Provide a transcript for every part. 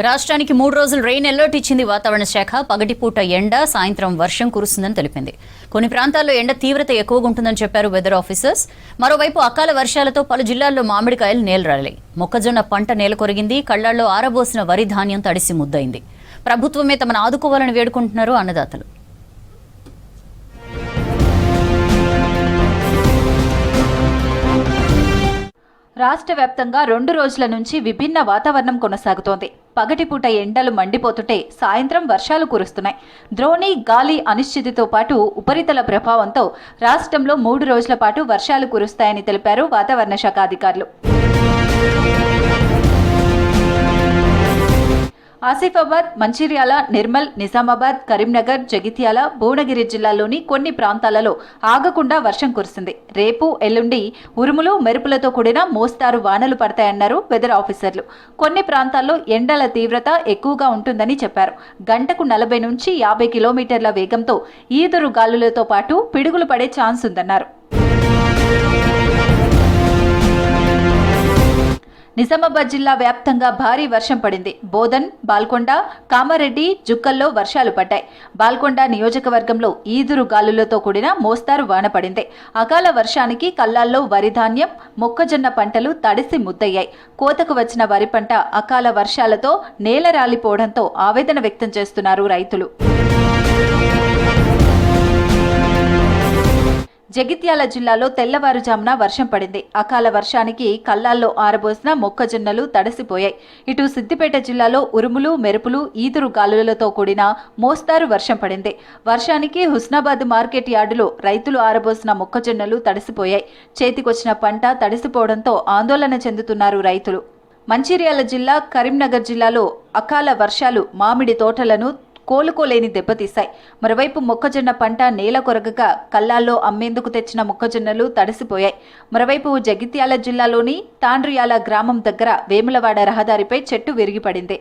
రాష్ట్రానికి 3 రోజులు rain alert ఇచ్చింది వాతావరణ శాఖ. పగటిపూట ఎండ, సాయంత్రం వర్షం కురుస్తుందని తెలిపింది. కొన్ని ప్రాంతాల్లో ఎండ తీవ్రత ఎక్కువగా ఉంటుందని చెప్పారు వెదర్ ఆఫీసర్స్. మరోవైపు అకాల వర్షాలతో పలు జిల్లాల్లో మామిడికాయలు నేలరాలాయి. మొక్కజొన్న పంట నేలకొరిగింది. కళ్లాల్లో ఆరబోసిన వరి ధాన్యం తడిసి ముద్దయింది. ప్రభుత్వమే తమను ఆదుకోవాలని వేడుకుంటున్నారు అన్నదాతలు. రాష్ట్ర వ్యాప్తంగా 2 రోజుల నుంచి విభిన్న వాతావరణం కొనసాగుతోంది. పగటిపూట ఎండలు మండిపోతుంటే సాయంత్రం వర్షాలు కురుస్తున్నాయి. ద్రోణి, గాలి అనిశ్చితితో పాటు ఉపరితల ప్రభావంతో రాష్ట్రంలో 3 రోజుల పాటు వర్షాలు కురుస్తాయని తెలిపారు వాతావరణ శాఖ అధికారులు. ఆసిఫాబాద్, మంచిర్యాల, నిర్మల్, నిజామాబాద్, కరీంనగర్, జగిత్యాల, భువనగిరి జిల్లాల్లోని కొన్ని ప్రాంతాలలో ఆగకుండా వర్షం కురిసింది. రేపు, ఎల్లుండి ఉరుములు, మెరుపులతో కూడిన మోస్తారు వానలు పడతాయన్నారు వెదర్ ఆఫీసర్లు. కొన్ని ప్రాంతాల్లో ఎండల తీవ్రత ఎక్కువగా ఉంటుందని చెప్పారు. గంటకు 40 నుంచి 50 కిలోమీటర్ల వేగంతో ఈదురు గాలులతో పాటు పిడుగులు పడే ఛాన్స్ ఉందన్నారు. నిజామాబాద్ జిల్లా వ్యాప్తంగా భారీ వర్షం పడింది. బోధన్, బాల్కొండ, కామారెడ్డి, జుక్కల్లో వర్షాలు పడ్డాయి. బాల్కొండ నియోజకవర్గంలో ఈదురు గాలులతో కూడిన మోస్తారు వాన పడింది. అకాల వర్షానికి కల్లాల్లో వరి ధాన్యం, మొక్కజొన్న పంటలు తడిసి ముద్దయ్యాయి. కోతకు వచ్చిన వరి పంట అకాల వర్షాలతో నేల రాలిపోవడంతో ఆవేదన వ్యక్తం చేస్తున్నారు రైతులు. జగిత్యాల జిల్లాలో తెల్లవారుజామున వర్షం పడింది. అకాల వర్షానికి కల్లాల్లో ఆరబోసిన మొక్కజొన్నలు తడిసిపోయాయి. ఇటు సిద్దిపేట జిల్లాలో ఉరుములు, మెరుపులు, ఈదురు గాలులతో కూడిన మోస్తారు వర్షం పడింది. వర్షానికి హుస్నాబాద్ మార్కెట్ యార్డులో రైతులు ఆరబోసిన మొక్కజొన్నలు తడిసిపోయాయి. చేతికొచ్చిన పంట తడిసిపోవడంతో ఆందోళన చెందుతున్నారు రైతులు. మంచిర్యాల జిల్లా, కరీంనగర్ జిల్లాలో అకాల వర్షాలు మామిడి తోటలను కోలుకోలేని దెబ్బతీశాయి. మరోవైపు మొక్కజొన్న పంట నేల కొరగగా కల్లాల్లో అమ్మేందుకు తెచ్చిన మొక్కజొన్నలు తడిసిపోయాయి. మరోవైపు జగిత్యాల జిల్లాలోని తాండ్రియాల గ్రామం దగ్గర వేములవాడ రహదారిపై చెట్టు విరిగిపడింది.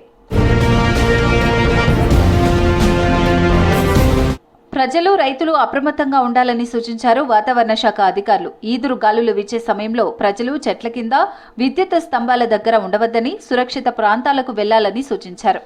ప్రజలు, రైతులు అప్రమత్తంగా ఉండాలని సూచించారు వాతావరణ శాఖ అధికారులు. ఈదురు గాలులు వీచే సమయంలో ప్రజలు చెట్ల కింద, విద్యుత్ స్తంభాల దగ్గర ఉండవద్దని, సురక్షిత ప్రాంతాలకు వెళ్లాలని సూచించారు.